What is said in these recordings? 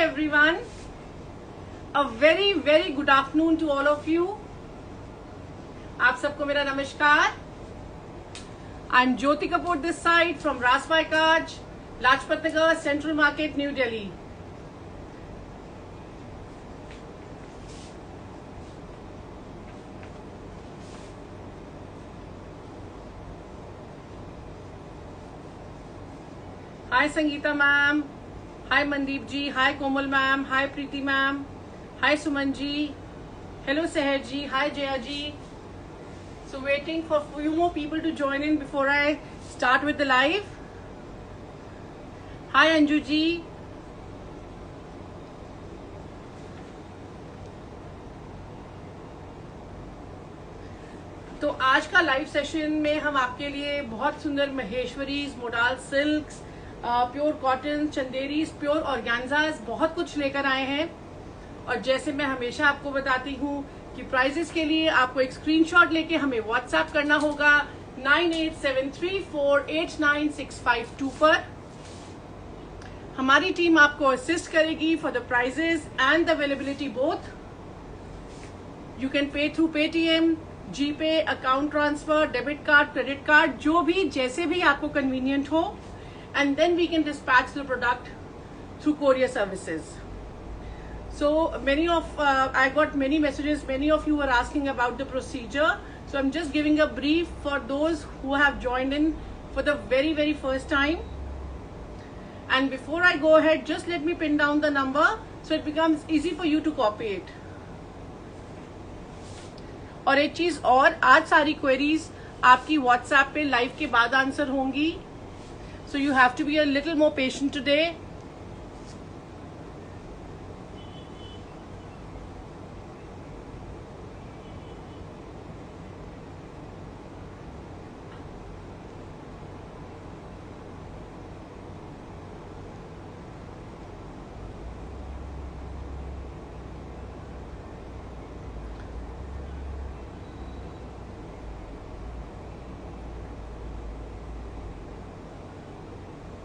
everyone. A very very good afternoon to all of you. आप सबको मेरा नमस्कार. I'm Jyoti Kapoor this side from Rasbai Kaj, Lajpat Nagar, Central Market, New Delhi. Hi Sangeeta ma'am. Hi Mandeep ji. Hi Komal ma'am. Hi Preeti ma'am. Hi Suman ji. Hello Seher ji. Hi Jaya ji. So waiting for a few more people to join in before I start with the live. Hi Anju ji. तो आज का live session में हम आपके लिए बहुत सुंदर Maheshwaris, modal silks, pure cotton, Chanderis, pure organzas बहुत कुछ लेकर आए हैं. और जैसे मैं हमेशा आपको बताती हूँ कि प्राइजेस के लिए आपको एक स्क्रीनशॉट लेके हमें व्हाट्सएप करना होगा 9873489652 पर. हमारी टीम आपको असिस्ट करेगी for the prices and the availability both. You can pay through Paytm, GPay, account transfer, debit card, credit card, जो भी जैसे भी आपको कन्वीनियंट हो. And then we can dispatch the product through courier services. So I got many messages. Many of you were asking about the procedure. So I'm just giving a brief for those who have joined in for the very, very first time. And before I go ahead, just let me pin down the number so it becomes easy for you to copy it. और एक चीज और, आज सारी queries आपकी WhatsApp पे live के बाद आंसर होंगी. So you have to be a little more patient today.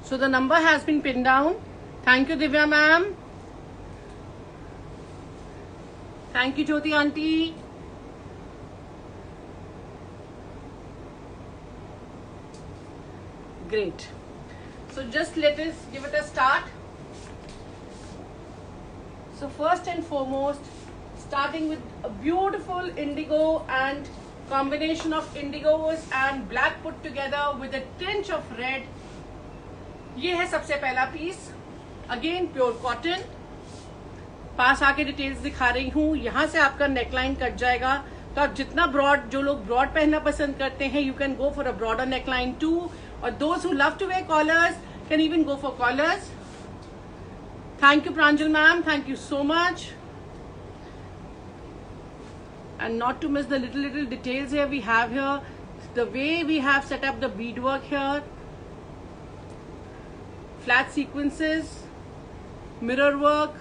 So the number has been pinned down. Thank you Divya ma'am. Thank you Jyoti auntie. Great. So just let us give it a start. So first and foremost, starting with a beautiful indigo and combination of indigos and black put together with a tinge of red. ये है सबसे पहला piece. Again pure cotton. पास आके details दिखा रही हूँ. यहाँ से आपका नेकलाइन कट जाएगा, तो आप जितना ब्रॉड, जो लोग ब्रॉड पहनना पसंद करते हैं, you can go for a broader neckline too. और those who love to wear collars can even go for collars. Thank you Pranjal ma'am, thank you so much. And not to miss the little details here we have here, the way we have set up the beadwork here. Flat sequences, mirror work,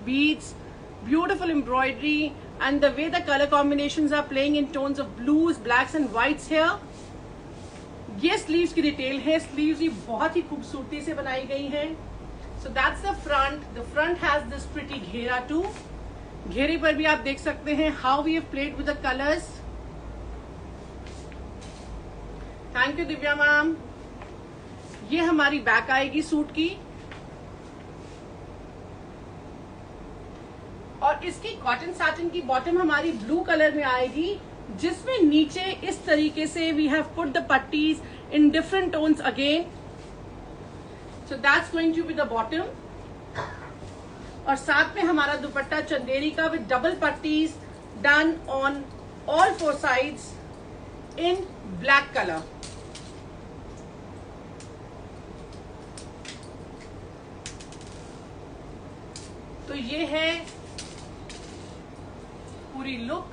beads, beautiful embroidery, and the way the color combinations are playing in tones of blues, blacks and whites here. ये sleeves की detail है. sleeves भी बहुत ही खूबसूरती से बनाई गई हैं. So that's the front. The front has this pretty घेरा too. घेरे पर भी आप देख सकते हैं how we have played with the colors. Thank you Divya ma'am. ये हमारी बैक आएगी सूट की. और इसकी कॉटन सैटिन की बॉटम हमारी ब्लू कलर में आएगी, जिसमें नीचे इस तरीके से we have put the pattis in different tones again. So that's going to be the bottom. और साथ में हमारा दुपट्टा चंदेरी का with double pattis done on all four sides in black colour. तो ये है पूरी look.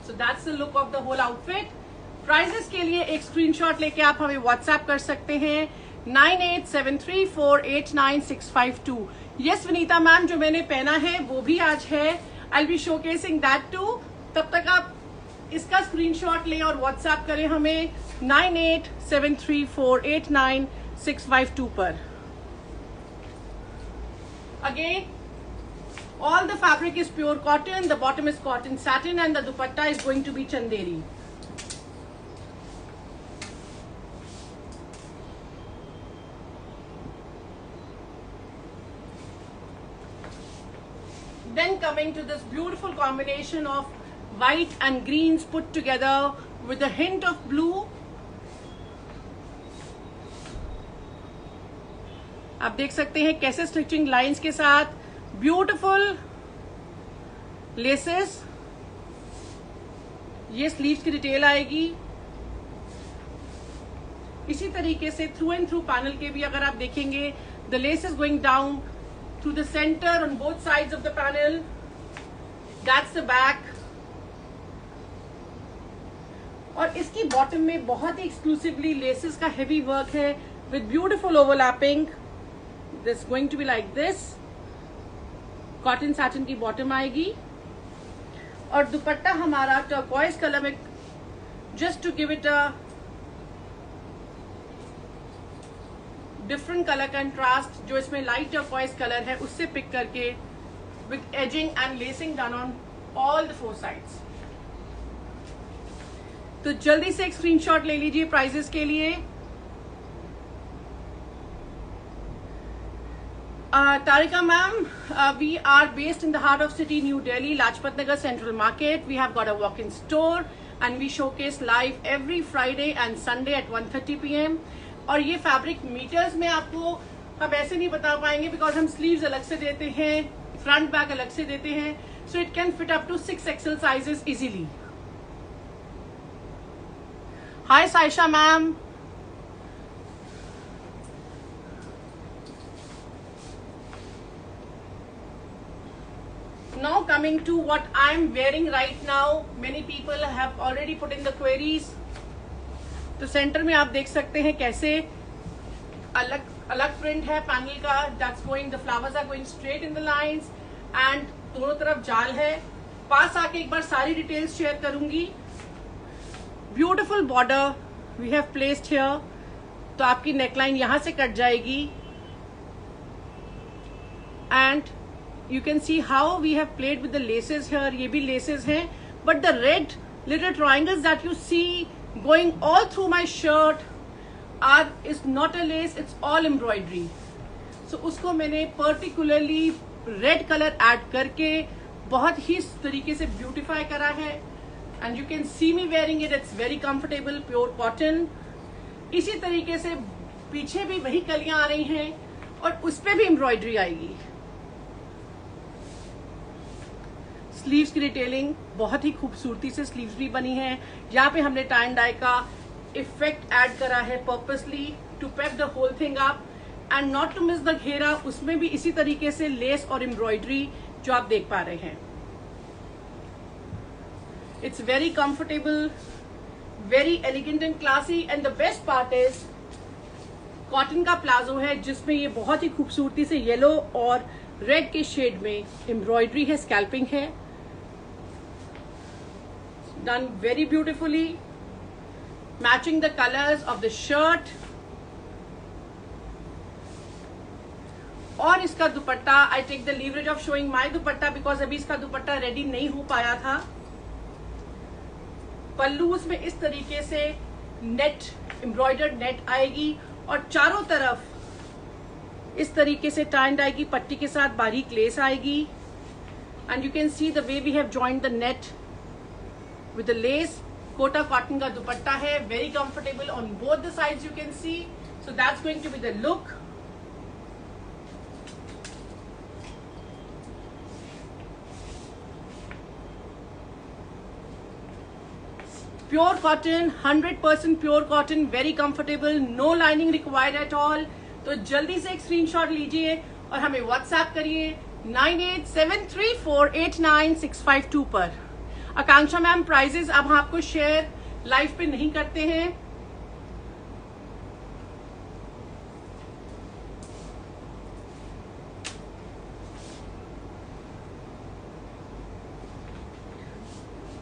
So that's the look of the whole outfit. Prices के लिए एक स्क्रीनशॉट लेके आप हमें व्हाट्सएप कर सकते हैं 9873489652. यस विनीता मैम, जो मैंने पहना है वो भी आज है. आई बी शोकेसिंग दैट टू. तब तक आप इसका स्क्रीनशॉट लें और व्हाट्सएप करें हमें 9873489652 पर। Again, all the fabric is pure cotton, the bottom is cotton satin and the dupatta is going to be chanderi. Then coming to this beautiful combination of white and greens put together with a hint of blue. आप देख सकते हैं कैसे stitching lines के साथ beautiful laces. ये sleeves की detail आएगी। इसी तरीके से थ्रू एंड थ्रू पैनल के भी अगर आप देखेंगे, the lace is going down through the centre on both sides of the panel. That's the back. और इसकी बॉटम में बहुत ही एक्सक्लूसिवली लेसेस का हेवी वर्क है with beautiful overlapping. This going to be like this. Cotton satin की bottom आएगी और दुपट्टा हमारा टर्कोइज कलर में, just to give it a different colour contrast, जो इसमें लाइट टर्कोइज कलर है उससे पिक करके with ageing and lacing done on all the 4 sides. तो जल्दी से एक स्क्रीनशॉट ले लीजिए प्राइजेस के लिए। Tarika ma'am, we are based in the heart of city, New Delhi, Lajpat Nagar Central Market. We have got a walk-in store and we showcase live every Friday and Sunday at 1:30 PM. और ये fabric metres में आपको हम ऐसे नहीं बता पाएंगे because हम स्लीव्स अलग से देते हैं, फ्रंट बैक अलग से देते हैं, so it can fit up to 6XL sizes easily. Hi Saisha ma'am. Now coming to what I'm wearing right now, many people have already put in the queries. तो सेंटर में आप देख सकते हैं कैसे अलग अलग प्रिंट है पैनल का। That's going, the flowers are going straight in the lines and दोनों तरफ जाल है। पास आके एक बार सारी डिटेल्स शेयर करूंगी। Beautiful border we have placed here. तो आपकी नेकलाइन यहां से कट जाएगी and you can see how we have played with the laces here. ये भी laces हैं, but the red little triangles that you see going all through my shirt is not a lace, it's all embroidery. So उसको मैंने particularly red color add करके बहुत ही इस तरीके से beautify करा है and you can see me wearing it. It's very comfortable, pure cotton. इसी तरीके से पीछे भी वही कलियां आ रही हैं और उस पे भी embroidery आएगी। स्लीव्स की डिटेलिंग बहुत ही खूबसूरती से स्लीव्स भी बनी है। यहाँ पे हमने टाई एंड डाई का इफेक्ट ऐड करा है purposely to pep the whole thing up and not to miss the घेरा। उसमें भी इसी तरीके से लेस और एम्ब्रॉयडरी जो आप देख पा रहे हैं। It's very comfortable, very elegant and classy and the best part is cotton का प्लाजो है जिसमें ये बहुत ही खूबसूरती से येलो और रेड के शेड में एम्ब्रॉयडरी है, स्कैल्पिंग है, done very beautifully, matching the colors of the shirt. और इसका दुपट्टा, I take the leverage of showing my dupatta because अभी इसका दुपट्टा रेडी नहीं हो पाया था। पल्लूस में इस तरीके से नेट, एम्ब्रॉयडर्ड नेट आएगी और चारों तरफ इस तरीके से टाई एंड डाई की पट्टी के साथ बारीक लेस आएगी and you can see the way we have joined the net with the lace. Kota cotton का दुपट्टा है, very comfortable on both the sides you can see. So that's going to be the look. Pure cotton, 100% pure cotton, very comfortable, no lining required at all. तो जल्दी से एक screenshot लीजिए और हमें WhatsApp करिए 9873489652 पर। आकांक्षा मैम, प्राइजेस अब हम आपको शेयर लाइव पे नहीं करते हैं।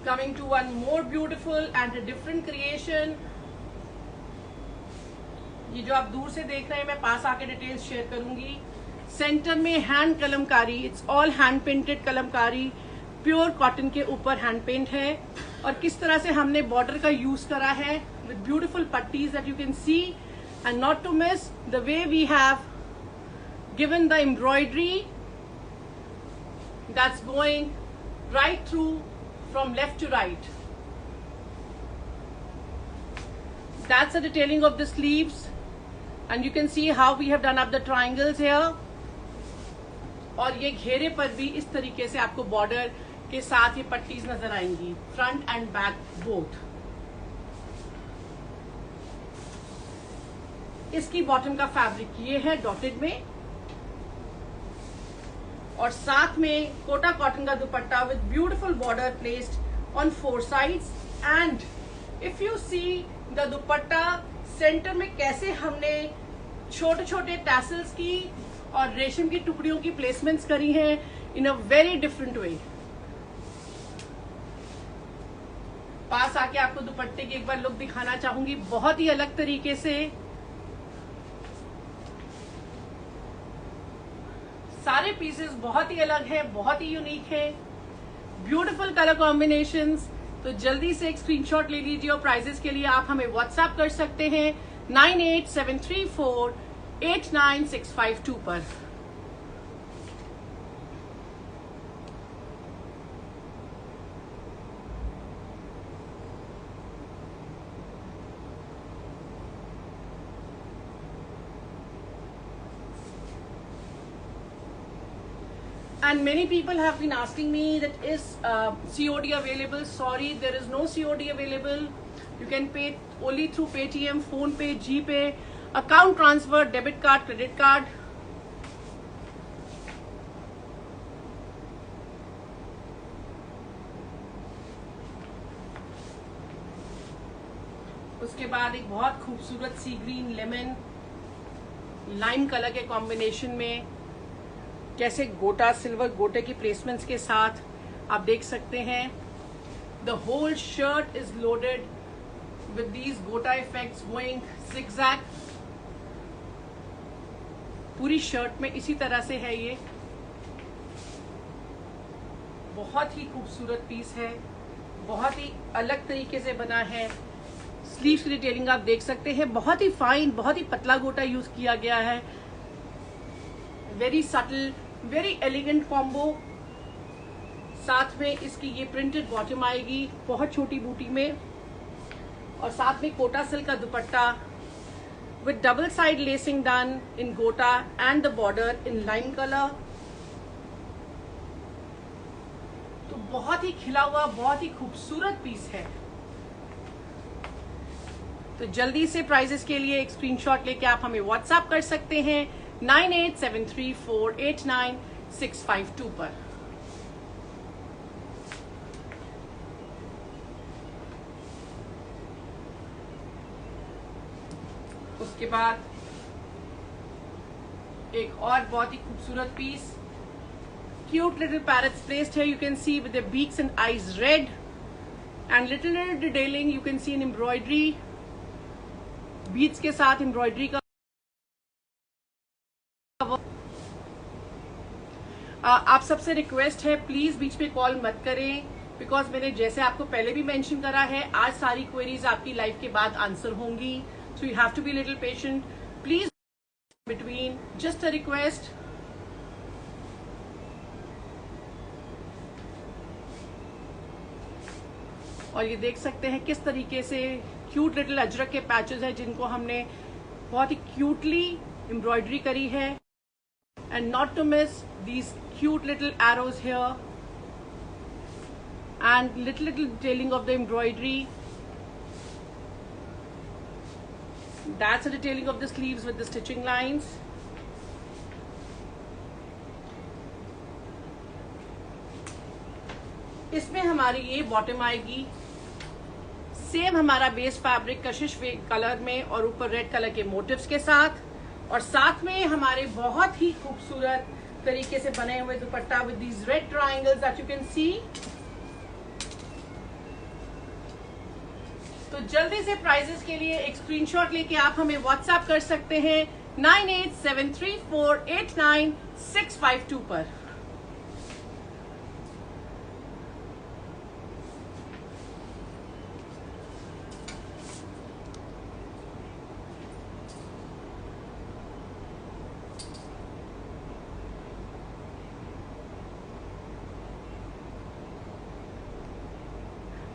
Coming to one more beautiful and a different creation. ये जो आप दूर से देख रहे हैं, मैं पास आके डिटेल्स शेयर करूंगी. सेंटर में hand Kalamkari, it's all hand painted Kalamkari, pure cotton के ऊपर हैंड पेंट है. और किस तरह से हमने बॉर्डर का यूज करा है with beautiful pattis that you can see. And not to miss the way we have given the embroidery that's going right through from left to right. That's the detailing of the sleeves, and you can see how we have done up the triangles here. और ये घेरे पर भी इस तरीके से आपको border के साथ ये पट्टीज नजर आएंगी, फ्रंट एंड बैक बोथ. इसकी बॉटम का फैब्रिक ये है डॉटेड में, और साथ में कोटा कॉटन का dupatta with beautiful border placed on 4 sides. And if you see the dupatta centre में कैसे हमने छोटे छोटे टैसल्स की और रेशम की टुकड़ियों की प्लेसमेंट्स करी हैं इन अ वेरी डिफरेंट वे. पास आके आपको दुपट्टे की एक बार लुक दिखाना चाहूंगी, बहुत ही अलग तरीके से. सारे पीसेस बहुत ही अलग है, बहुत ही यूनिक है, ब्यूटीफुल कलर कॉम्बिनेशंस. तो जल्दी से एक स्क्रीनशॉट ले लीजिए और प्राइजेस के लिए आप हमें व्हाट्सएप कर सकते हैं 9873489652 पर. And many people have been asking me that is COD available. Sorry, there is no COD available. You can pay only through Paytm, PhonePe, GPay, account transfer, debit card, credit card. उसके बाद एक बहुत खूबसूरत सी green lemon lime colour के combination में, कैसे गोटा silver गोटे की प्लेसमेंट्स के साथ आप देख सकते हैं. The whole shirt is loaded with these gota effects going zigzag. पूरी शर्ट में इसी तरह से है. ये बहुत ही खूबसूरत पीस है, बहुत ही अलग तरीके से बना है. स्लीव्स की डिटेलिंग आप देख सकते हैं, बहुत ही फाइन, बहुत ही पतला गोटा यूज किया गया है. Very subtle, very elegant combo. साथ में इसकी ये प्रिंटेड बॉटम आएगी बहुत छोटी बूटी में, और साथ में कोटा सिल्क का dupatta with double side lacing done in gota and the border in lime colour. तो बहुत ही खिला हुआ, बहुत ही खूबसूरत पीस है. तो जल्दी से प्राइजेस के लिए एक स्क्रीनशॉट लेके आप हमें व्हाट्सएप कर सकते हैं 9873489652 पर. उसके बाद एक और बहुत ही खूबसूरत piece, cute little parrots placed है. You can see with the beaks and eyes red and little detailing. You can see in embroidery, beads के साथ एम्ब्रॉयडरी का. आप सबसे रिक्वेस्ट है प्लीज बीच में कॉल मत करें, बिकॉज मैंने जैसे आपको पहले भी मेंशन करा है, आज सारी क्वेरीज आपकी लाइव के बाद आंसर होंगी. So you have to be little patient please between. Just a request. और ये देख सकते हैं किस तरीके से क्यूट लिटिल अजरक के पैचेस हैं जिनको हमने बहुत ही क्यूटली एम्ब्रॉयडरी करी है. And not to miss these cute little arrows here and little detailing of the embroidery. That's a detailing of the sleeves with the stitching lines. इसमें हमारी ये बॉटम आएगी सेम हमारा बेस फैब्रिक कशिश colour में और ऊपर रेड कलर के motives के साथ, और साथ में हमारे बहुत ही खूबसूरत तरीके से बने हुए दुपट्टा with these red triangles that you can सी. तो जल्दी से प्राइजेस के लिए एक स्क्रीनशॉट लेके आप हमें व्हाट्सएप कर सकते हैं 9873489652 पर।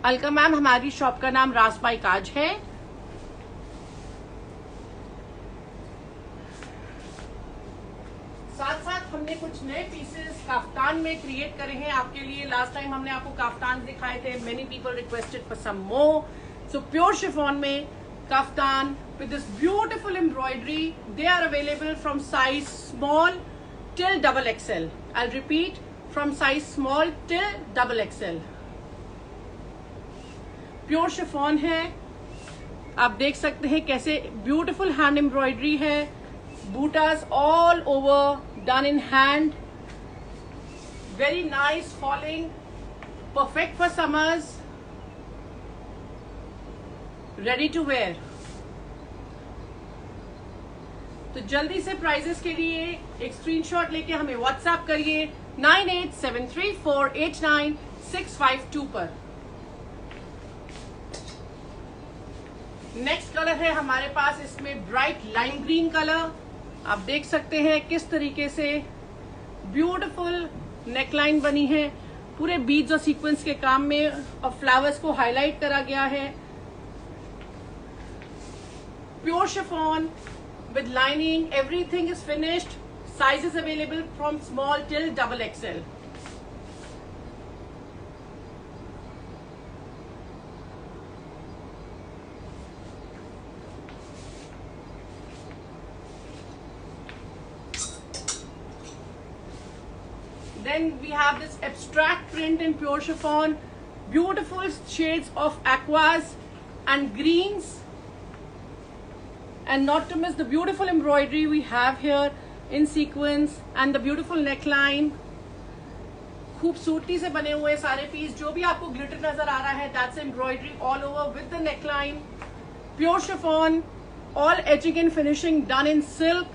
अलका मैम, हमारी शॉप का नाम रास बाई काज है। साथ साथ हमने कुछ नए पीसेस काफ्तान में क्रिएट करे हैं आपके लिए। लास्ट टाइम हमने आपको काफ्तान दिखाए थे, many people requested for some more. So pure chiffon में kaftan with this beautiful embroidery, they are available from size small till XXL। I repeat, from size small till XXL। Pure chiffon है, आप देख सकते हैं कैसे beautiful hand embroidery है, butas all over done in hand, very nice falling, perfect for summers, ready to wear. तो जल्दी से प्राइजेस के लिए एक स्क्रीनशॉट लेके हमें व्हाट्सएप करिए 9873489652 पर। नेक्स्ट कलर है हमारे पास, इसमें ब्राइट लाइम ग्रीन कलर। आप देख सकते हैं किस तरीके से ब्यूटीफुल नेकलाइन बनी है, पूरे बीड्स और सीक्वेंस के काम में, और फ्लावर्स को हाईलाइट करा गया है। Pure chiffon with lining, everything is finished. Sizes available from small till XXL। Then we have this abstract print in pure chiffon, beautiful shades of aquas and greens, and not to miss the beautiful embroidery we have here in sequence and the beautiful neckline. खूबसूरती से बने हुए सारे piece, जो भी आपको glitter नजर आ रहा है, that's embroidery all over with the neckline. Pure chiffon, all edging and finishing done in silk.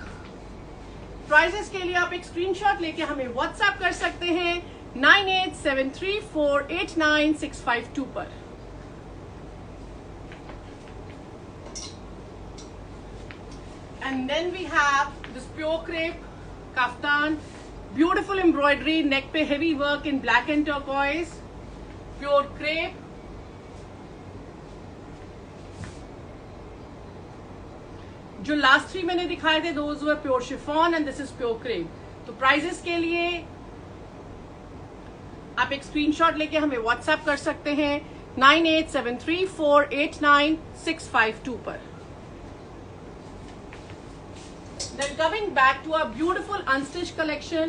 Prices के लिए आप एक स्क्रीनशॉट लेके हमें व्हाट्सएप कर सकते हैं 9873489652 पर। And then we have this pure crepe kaftan, beautiful embroidery, neck पे heavy work in black and turquoise, pure crepe. जो लास्ट 3 मैंने दिखाए थे, those were pure chiffon and this is pure crepe. तो प्राइजेस के लिए आप एक स्क्रीनशॉट लेके हमें व्हाट्सएप कर सकते हैं 9873489652 पर। Then coming back to our beautiful unstitched collection.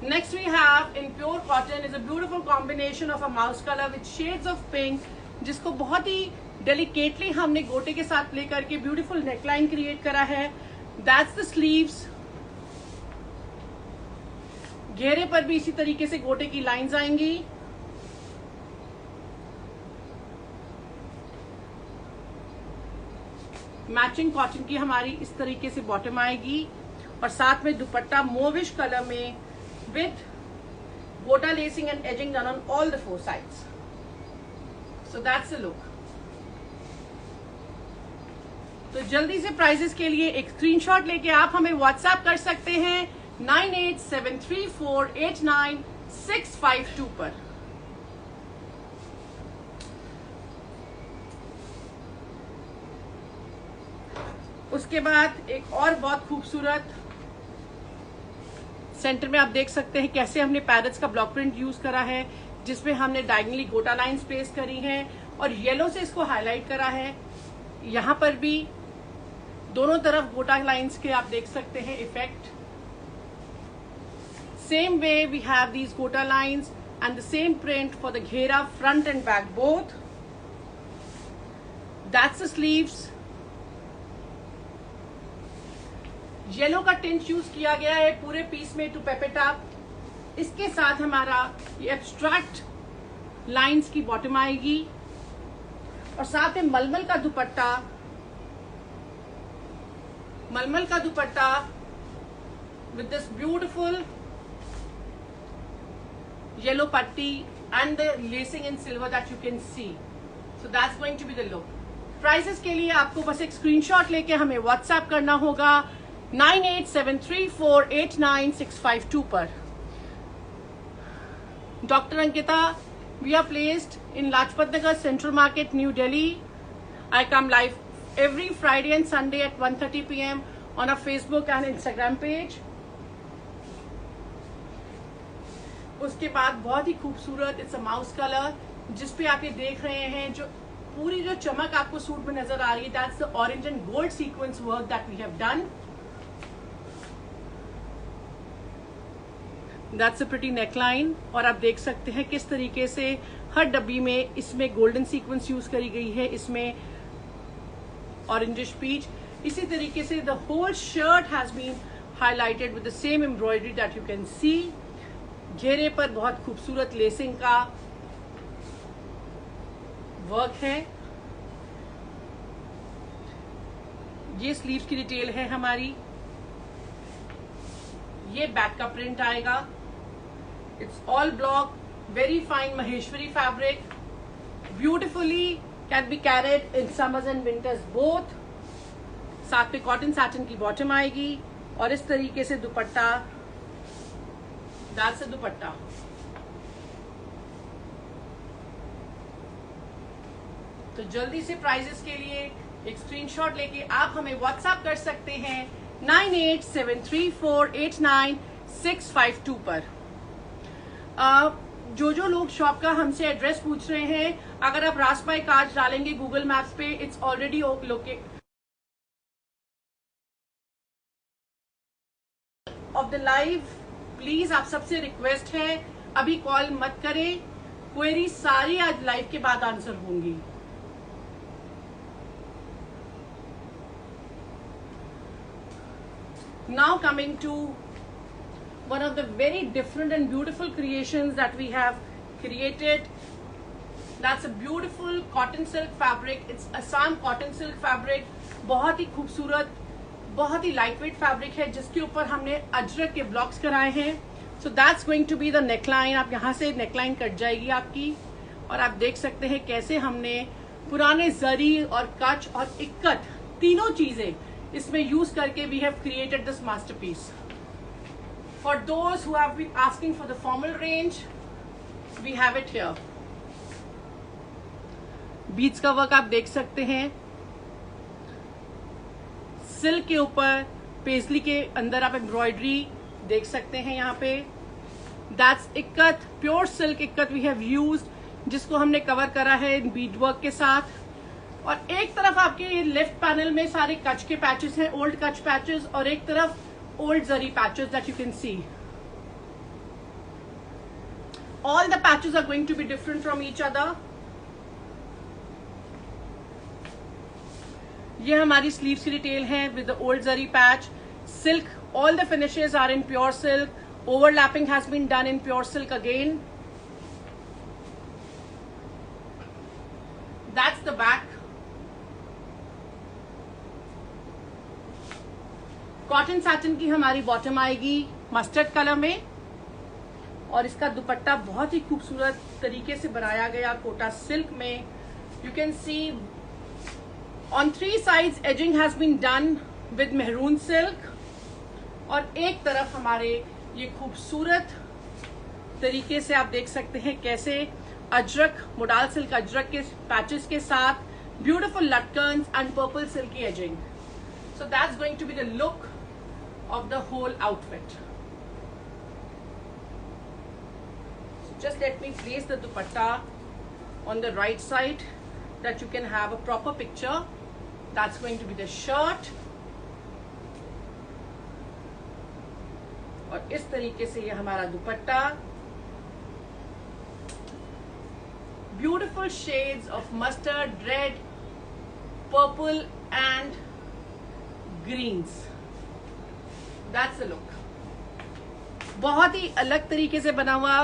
Next we have in pure cotton is a beautiful combination of a mouse color with shades of pink, जिसको बहुत ही डेलिकेटली हमने गोटे के साथ प्ले करके ब्यूटीफुल नेकलाइन क्रिएट करा है। That's the sleeves. घेरे पर भी इसी तरीके से गोटे की लाइंस आएंगी। मैचिंग कॉटन की हमारी इस तरीके से बॉटम आएगी, और साथ में दुपट्टा मोविश कलर में विथ गोटा lacing and ageing done on all the 4 sides. So that's the look. तो जल्दी से प्राइजेस के लिए एक स्क्रीनशॉट लेके आप हमें व्हाट्सएप कर सकते हैं 9873489652 पर। उसके बाद एक और बहुत खूबसूरत, सेंटर में आप देख सकते हैं कैसे हमने पैरेट्स का ब्लॉक प्रिंट यूज करा है, जिसमें हमने डायगनली गोटा लाइंस प्लेस करी हैं और येलो से इसको हाईलाइट करा है। यहां पर भी दोनों तरफ गोटा लाइंस के आप देख सकते हैं effect. Same way we have these gota lines and the same print for the ghera front and back both. That's the sleeves. Yellow का टिंट यूज किया गया है पूरे पीस में टू पेपेटा। इसके साथ हमारा ये एब्स्ट्रैक्ट लाइंस की बॉटम आएगी और साथ में मलमल का dupatta with this beautiful yellow patti and the lacing in silver that you can see. So that's going to be the look. Prices के लिए आपको बस एक स्क्रीनशॉट लेके हमें व्हाट्सएप करना होगा 9873489652 पर. Doctor Ankita, we are placed in Lajpat Nagar, Central Market, New Delhi. I come live every Friday and Sunday at 1:30 p.m. on our Facebook and Instagram page. उसके बाद बहुत ही खूबसूरत इट्स अ माउस कलर जिसपे आप ये देख रहे हैं, जो पूरी जो चमक आपको सूट में नजर आ रही है, that's the orange and gold sequence work that we have done. That's a pretty neckline. और आप देख सकते हैं किस तरीके से हर डब्बी में इसमें गोल्डन सीक्वेंस यूज करी गई है, इसमें ऑरेंजिश पीच. इसी तरीके से the whole shirt has been highlighted with the same embroidery that you can see. घेरे पर बहुत खूबसूरत लेसिंग का वर्क है. ये स्लीव्स की डिटेल है हमारी. ये बैक का प्रिंट आएगा. It's all block, very fine Maheshwari fabric, beautifully can be carried in summers and winters both. साथ में कॉटन सैटिन की बॉटम आएगी और इस तरीके से दुपट्टा, दैट्स अ दुपट्टा. तो जल्दी से प्राइजेस के लिए एक स्क्रीनशॉट लेके आप हमें व्हाट्सएप कर सकते हैं 9873489652 पर. जो लोग शॉप का हमसे एड्रेस पूछ रहे हैं, अगर आप रासपाई कार्ड डालेंगे गूगल मैप्स पे, it's already located of the live. Please आप सबसे रिक्वेस्ट है अभी कॉल मत करें. क्वेरी सारी आज लाइव के बाद आंसर होंगी. Now coming to one of the very different and beautiful creations that we have created. That's a beautiful cotton silk fabric. It's Assam cotton silk fabric. बहुत ही खूबसूरत, बहुत ही लाइटवेट फैब्रिक है जिसके ऊपर हमने अजरक के ब्लॉक्स कराए हैं. So that's going to be the neckline. आप यहाँ से नेकलाइन कट जाएगी आपकी और आप देख सकते हैं कैसे हमने पुराने जरी और कच और इक्कत तीनों चीजें इसमें यूज करके we have created this masterpiece. For those who have been asking for the formal range, we have it here. Beads का वर्क आप देख सकते हैं. सिल्क के ऊपर पेजली के अंदर आप एम्ब्रॉयडरी देख सकते हैं यहाँ पे. That's ikat, pure silk ikat we have used, जिसको हमने कवर करा है बीड वर्क के साथ. और एक तरफ आपके लेफ्ट पैनल में सारे कच के पैचेस हैं, ओल्ड कच पैचेस, और एक तरफ old zari patches that you can see. All the patches are going to be different from each other. ये हमारी स्लीव्स की डिटेल है with the old zari patch. Silk, all the finishes are in pure silk. Overlapping has been done in pure silk again. That's the back. Cotton satin की हमारी bottom आएगी mustard colour में और इसका दुपट्टा बहुत ही खूबसूरत तरीके से बनाया गया कोटा सिल्क में. You can C on 3 sides edging has been done with maroon silk और एक तरफ हमारे ये खूबसूरत तरीके से आप देख सकते हैं कैसे अजरक, मोडाल सिल्क अजरक के पैचेस के साथ beautiful latkans and purple silky edging. So that's going to be the look of the whole outfit. Just let me place the dupatta on the right side that you can have a proper picture. That's going to be the shirt. और इस तरीके से ये हमारा दुपट्टा. Beautiful shades of mustard, red, purple and greens. That's the look. बहुत ही अलग तरीके से बना हुआ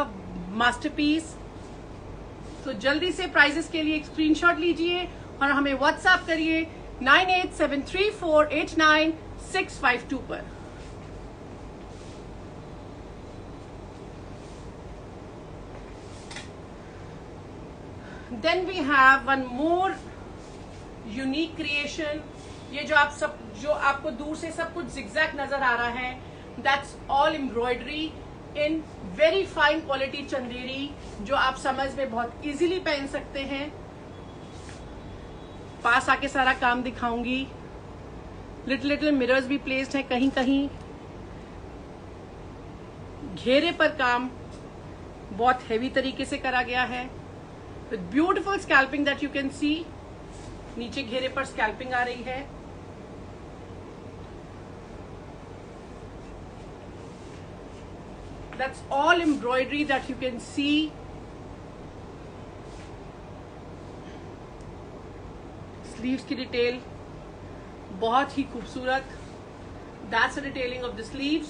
मास्टरपीस. तो जल्दी से प्राइजेस के लिए एक स्क्रीनशॉट लीजिए और हमें व्हाट्सएप करिए 9873489652 पर। Then we have one more unique creation. ये जो आपको दूर से सब कुछ zigzag नजर आ रहा है, that's all embroidery in very fine quality Chanderi, जो आप समझ में बहुत easily पहन सकते हैं। पास आके सारा काम दिखाऊंगी। लिटिल मिरर्स भी प्लेस्ड हैं कहीं कहीं। घेरे पर काम बहुत हेवी तरीके से करा गया है। With beautiful scalping that you can see. नीचे घेरे पर स्कैल्पिंग आ रही है। That's all embroidery that you can see. Sleeves की डिटेल बहुत ही खूबसूरत। That's the detailing of the sleeves.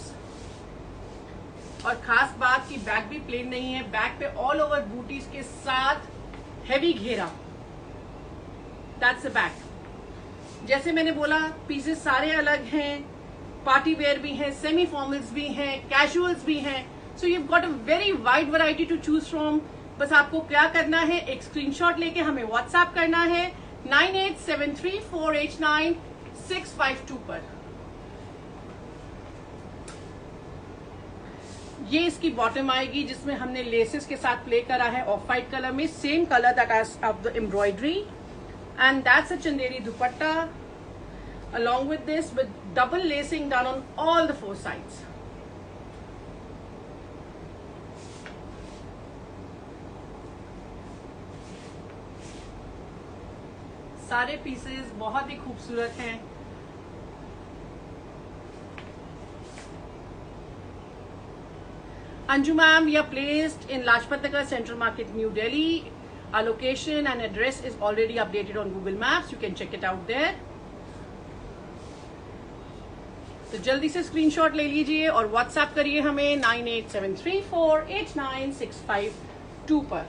और खास बात की बैक भी प्लेन नहीं है, बैक पे ऑल ओवर बूटीज के साथ हेवी घेरा। That's the back. जैसे मैंने बोला पीसेस सारे अलग हैं, पार्टी वेयर भी हैं, सेमी फॉर्मल्स भी हैं, कैजुअल्स भी हैं। So you got a very wide variety to choose from. बस आपको क्या करना है, एक स्क्रीनशॉट लेके हमें व्हाट्सएप करना है 9873489652 पर। ये इसकी बॉटम आएगी जिसमें हमने लेसेस के साथ प्ले करा है ऑफ वाइट कलर में, same colour that edge of the embroidery, and that's a Chanderi dupatta along with this with double lacing done on all the four sides. सारे पीसेस बहुत ही खूबसूरत हैं। Anju ma'am, we are placed in Lajpat Nagar Central Market, New Delhi. Our location and address is already updated on Google Maps. You can check it out there. तो जल्दी से screenshot ले लीजिए और व्हाट्सएप करिए हमें 9873489652 पर।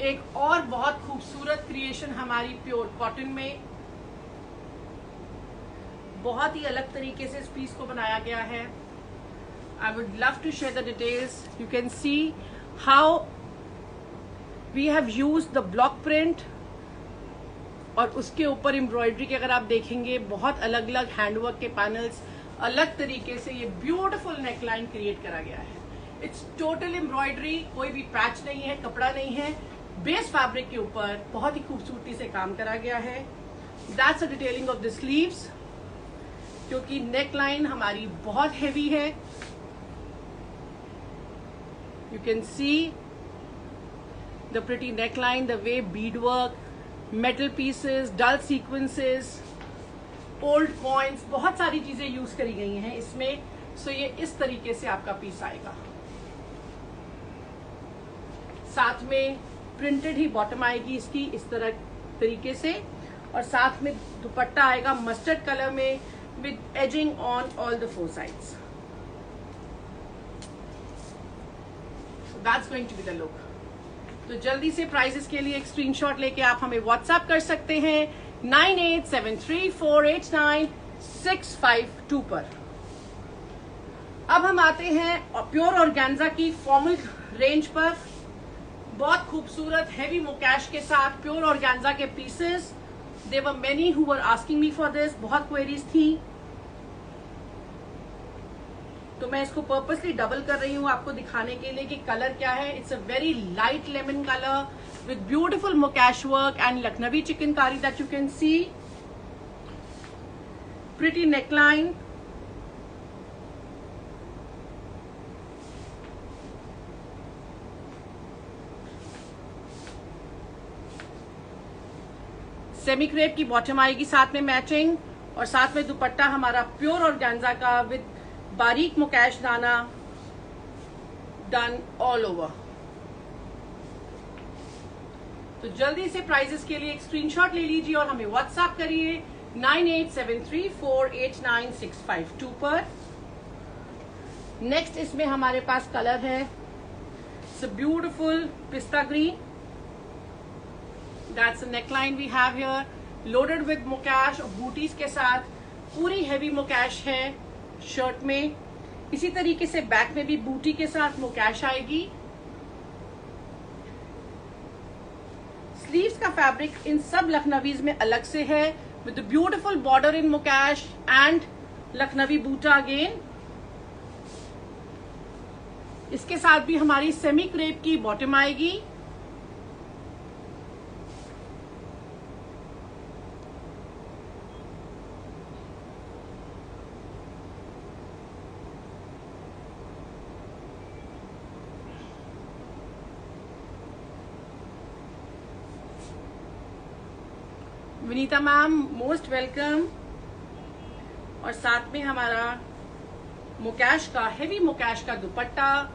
एक और बहुत खूबसूरत क्रिएशन हमारी प्योर कॉटन में, बहुत ही अलग तरीके से इस पीस को बनाया गया है। I would love to share the details. You can see how we have used the block print और उसके ऊपर एम्ब्रॉयडरी के अगर आप देखेंगे बहुत अलग अलग हैंडवर्क के पैनल्स, अलग तरीके से ये ब्यूटीफुल नेकलाइन क्रिएट करा गया है। इट्स टोटल एम्ब्रॉयडरी, कोई भी पैच नहीं है, कपड़ा नहीं है, बेस फैब्रिक के ऊपर बहुत ही खूबसूरती से काम करा गया है। That's a detailing of the sleeves, क्योंकि नेक लाइन हमारी बहुत हैवी है। You can see the pretty neckline, the way bead work, metal pieces, dull sequences, old coins, बहुत सारी चीजें यूज करी गई हैं इसमें। सो ये इस तरीके से आपका पीस आएगा। साथ में प्रिंटेड ही बॉटम आएगी इसकी इस तरह तरीके से, और साथ में दुपट्टा आएगा मस्टर्ड कलर में with edging on all the four sides. That's going to be the look. तो जल्दी से प्राइजेस के लिए एक स्क्रीनशॉट लेके आप हमें व्हाट्सएप कर सकते हैं 9873489652 पर। अब हम आते हैं प्योर ऑर्गेन्जा की फॉर्मल रेंज पर। बहुत खूबसूरत हेवी मोकैश के साथ प्योर ऑर्गेन्जा के pieces. There were many who were asking me for this, बहुत क्वेरीज थी, तो मैं इसको पर्पसली डबल कर रही हूँ आपको दिखाने के लिए कि कलर क्या है। It's a very light lemon colour with beautiful mukaish work and Lucknowi chikankari that you can see. Pretty neckline, semi crepe की बॉटम आएगी साथ में मैचिंग, और साथ में दुपट्टा हमारा प्योर ऑर्गेन्जा का विद बारीक मुकैश दाना डन ऑल ओवर। तो जल्दी से प्राइजेस के लिए एक स्क्रीनशॉट ले लीजिए और हमें व्हाट्सएप करिए 9873489652 पर। नेक्स्ट इसमें हमारे पास कलर है beautiful pista green. That's a neckline we have here, loaded with mukaish और बूटीज के साथ, पूरी हैवी मोकैश है शर्ट में। इसी तरीके से बैक में भी बूटी के साथ मोकैश आएगी। स्लीव्स का फैब्रिक इन सब लखनवीज में अलग से है, with beautiful border in mukaish and Lucknowi buta again. इसके साथ भी हमारी सेमी क्रेप की बॉटम आएगी। Vinita ma'am most welcome. और साथ में हमारा मोकैश का, हेवी मोकैश का दुपट्टा।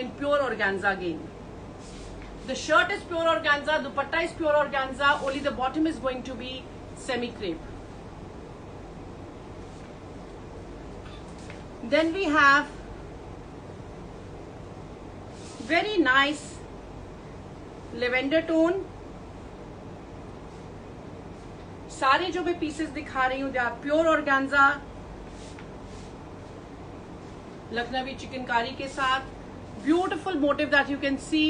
In pure organza again. The shirt is pure organza, dupatta is pure organza, only the bottom is going to be semi crepe. Then we have very nice lavender tone. सारे जो मैं pieces दिखा रही हूँ they are pure organza, Lucknowi chikankari के साथ। Beautiful motif that you can see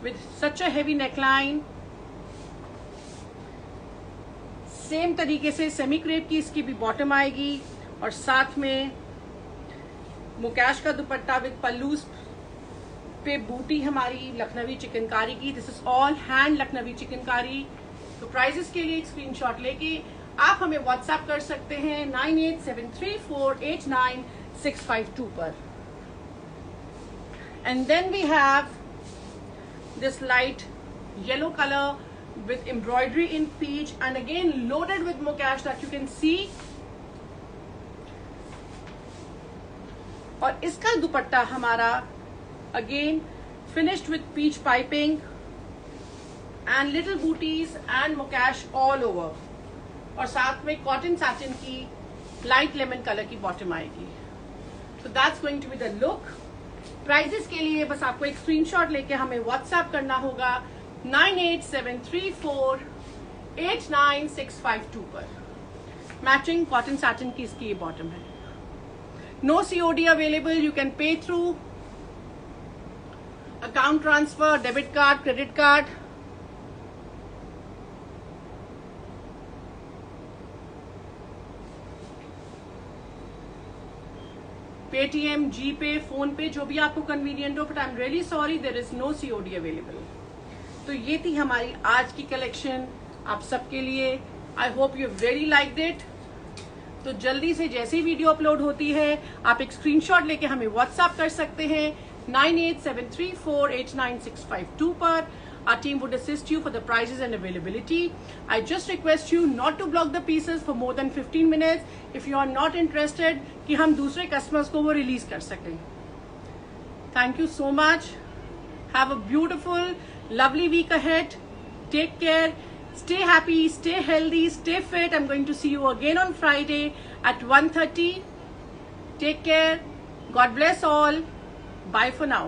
with such a heavy neckline. Same तरीके से सेमी क्रेप की इसकी भी बॉटम आएगी और साथ में मुकैश का दुपट्टा विद पल्लूस पे बूटी हमारी लखनवी चिकनकारी की। This is all hand Lucknowi chikankari. तो प्राइजेस के लिए एक स्क्रीनशॉट लेके आप हमें व्हाट्सएप कर सकते हैं 9873489652 पर। And then we have this light yellow color with embroidery in peach and again loaded with mokash that you can see. और इसका दुपट्टा हमारा again finished with peach piping and little booties and mokash all over. और साथ में cotton satin की light lemon color की bottom आएगी। So that's going to be the look. Prices के लिए बस आपको एक स्क्रीनशॉट लेके हमें व्हाट्सएप करना होगा 9873489652 पर। मैचिंग कॉटन सैटिन की इसकी ये बॉटम है। No COD available, you can pay through account transfer, debit card, credit card. Paytm, G Pay, PhonePe, जो भी आपको कन्वीनियंट हो, but I am really sorry there is no COD available. तो ये थी हमारी आज की कलेक्शन आप सबके लिए। I hope you really liked it. तो जल्दी से जैसे ही वीडियो अपलोड होती है आप एक स्क्रीनशॉट लेके हमें व्हाट्सएप कर सकते हैं 9873489652 पर। Our team would assist you for the prices and availability. I just request you not to block the pieces for more than 15 minutes if you are not interested कि हम दूसरे customers को वो release कर सकें। Thank you so much. Have a beautiful, lovely week ahead. Take care. Stay happy, stay healthy, stay fit. I'm going to see you again on Friday at 1:30. Take care. God bless all. Bye for now.